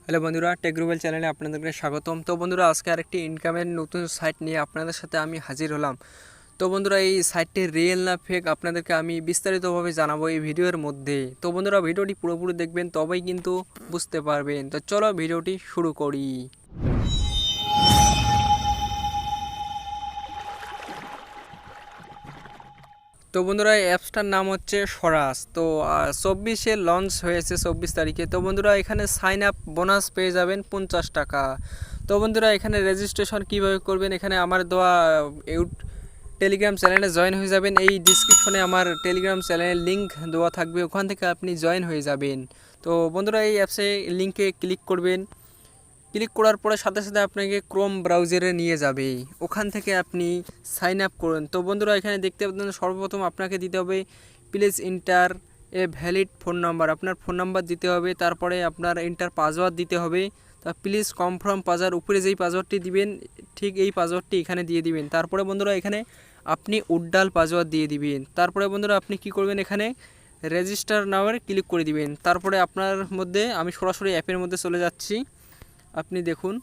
Hello বন্ধুরা, take global চ্যানেলে আপনাদেরকে স্বাগতম। তো বন্ধুরা, আজকে আরেকটি ইনকামের নতুন সাইট নিয়ে আপনাদের সাথে আমি হাজির হলাম। তো বন্ধুরা, এই সাইটটি রিয়েল না ফেক আপনাদেরকে আমি বিস্তারিতভাবে জানাবো এই ভিডিওর মধ্যে। তো বন্ধুরা, ভিডিওটি পুরোপুরি দেখবেন, তবেই কিন্তু বুঝতে পারবেন। তো চলো ভিডিওটি শুরু করি। তো বন্ধুরা, এই অ্যাপসটার নাম হচ্ছে স্বরাজ। তো 24-এ লঞ্চ হয়েছে, 24 তারিখে। তো বন্ধুরা, এখানে সাইন আপ বোনাস পেয়ে যাবেন 50 টাকা। তো বন্ধুরা, এখানে রেজিস্ট্রেশন কিভাবে করবেন, এখানে আমার দেওয়া টেলিগ্রাম চ্যানেলে জয়েন হয়ে যাবেন। এই ডিসক্রিপশনে আমার টেলিগ্রাম চ্যানেলের লিঙ্ক দেওয়া থাকবে, ওখান থেকে আপনি জয়েন হয়ে যাবেন। তো বন্ধুরা, এই অ্যাপসে লিঙ্কে ক্লিক করবেন। ক্লিক করার পরে সাথে সাথে আপনাকে ক্রোম ব্রাউজারে নিয়ে যাবে, ওখান থেকে আপনি সাইন আপ করুন। তো বন্ধুরা, এখানে দেখতে পাচ্ছেন সর্বপ্রথম আপনাকে দিতে হবে please inter a valid phone number. আপনার ফোন নাম্বার দিতে হবে, তারপরে আপনার ইন্টার পাসওয়ার্ড দিতে হবে। তা প্লিজ কনফার্ম পাসওয়ার্ড, উপরে যেই পাসওয়ার্ডটি দিবেন ঠিক এই পাসওয়ার্ডটি এখানে দিয়ে দিবেন। তারপরে বন্ধুরা, এখানে আপনি উড্ডাল পাসওয়ার্ড দিয়ে দিবেন। তারপরে বন্ধুরা, আপনি কি করবেন, এখানে রেজিস্টার নাওয়ে ক্লিক করে দিবেন। তারপরে আপনার মধ্যে আমি সরাসরি অ্যাপের মধ্যে চলে যাচ্ছি, আপনি দেখুন।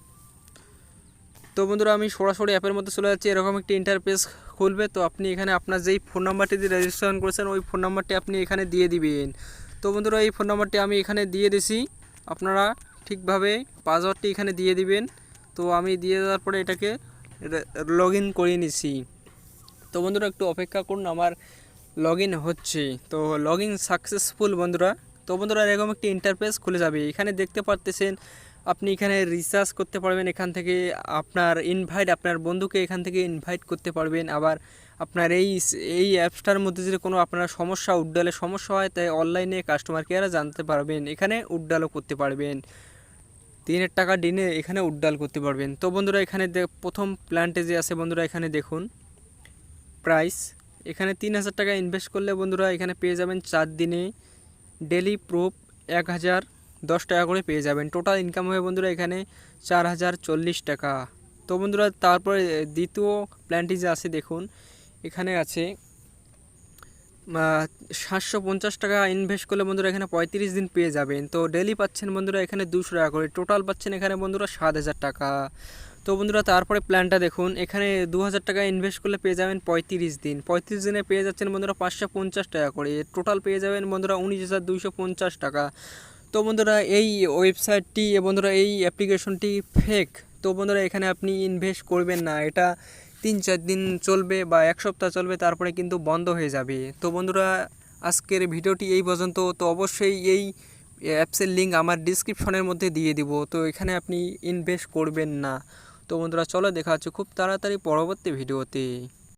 তো বন্ধুরা, আমি সরাসরি অ্যাপের মধ্যে চলে যাচ্ছি। এরকম একটি ইন্টারফেস খুলবে। তো আপনি এখানে আপনার যেই ফোন নাম্বারটি দিয়ে রেজিস্ট্রেশন করেছেন ওই ফোন নাম্বারটি আপনি এখানে দিয়ে দিবেন। তো বন্ধুরা, এই ফোন নাম্বারটি আমি এখানে দিয়ে দিছি। আপনারা ঠিকভাবে পাসওয়ার্ডটি এখানে দিয়ে দিবেন। তো আমি দিয়ে দেওয়ার পরে এটাকে লগ ইন করে নিছি। তো বন্ধুরা, একটু অপেক্ষা করুন, আমার লগ ইন হচ্ছে। তো লগ ইন সাকসেসফুল বন্ধুরা। তো বন্ধুরা, এরকম একটি ইন্টারফেস খুলে যাবে। এখানে দেখতে পারতেছেন আপনি এখানে রিচার্জ করতে পারবেন, এখান থেকে আপনার ইনভাইট, আপনার বন্ধুকে এখান থেকে ইনভাইট করতে পারবেন। আবার আপনার এই অ্যাপসটার মধ্যে যদি কোনো আপনার সমস্যা, উড্ডালের সমস্যা হয়, তাই অনলাইনে কাস্টমার কেয়ারে জানতে পারবেন। এখানে উড্ডালও করতে পারবেন, 3 টাকা দিনে এখানে উড্ডাল করতে পারবেন। তো বন্ধুরা, এখানে প্রথম প্ল্যানটে যে আছে বন্ধুরা, এখানে দেখুন প্রাইস। এখানে 3000 টাকা ইনভেস্ট করলে বন্ধুরা এখানে পেয়ে যাবেন 4 দিনে ডেলি প্রুফ 1010 টাকা করে পেয়ে যাবেন। টোটাল ইনকাম হবে বন্ধুরা এখানে 4040 টাকা। তো বন্ধুরা, তারপরে দ্বিতীয় প্ল্যানটি যে আছে দেখুন, এখানে আছে 750 টাকা ইনভেস্ট করলে বন্ধুরা এখানে 35 দিন পেয়ে যাবেন। তো ডেলি পাচ্ছেন বন্ধুরা এখানে 200 টাকা করে, টোটাল পাচ্ছেন এখানে বন্ধুরা 7000 টাকা। তো বন্ধুরা, তারপরে প্ল্যানটা দেখুন, এখানে 2000 টাকা ইনভেস্ট করলে পেয়ে যাবেন 35 দিন। 35 দিনে পেয়ে যাচ্ছেন বন্ধুরা 550 টাকা করে, টোটাল পেয়ে যাবেন বন্ধুরা 19,250 টাকা। তো বন্ধুরা, এই ওয়েবসাইটটি বন্ধুরা, এই অ্যাপ্লিকেশনটি ফেক। তো বন্ধুরা, এখানে আপনি ইনভেস্ট করবেন না, এটা 3-4 দিন চলবে বা 1 সপ্তাহ চলবে, তারপরে কিন্তু বন্ধ হয়ে যাবে। তো বন্ধুরা, আজকের ভিডিওটি এই পর্যন্ত। তো অবশ্যই এই অ্যাপসের লিঙ্ক আমার ডিসক্রিপশনের মধ্যে দিয়ে দিব। তো এখানে আপনি ইনভেস্ট করবেন না। তো বন্ধুরা, চলো দেখা হচ্ছে খুব তাড়াতাড়ি পরবর্তী ভিডিওতে।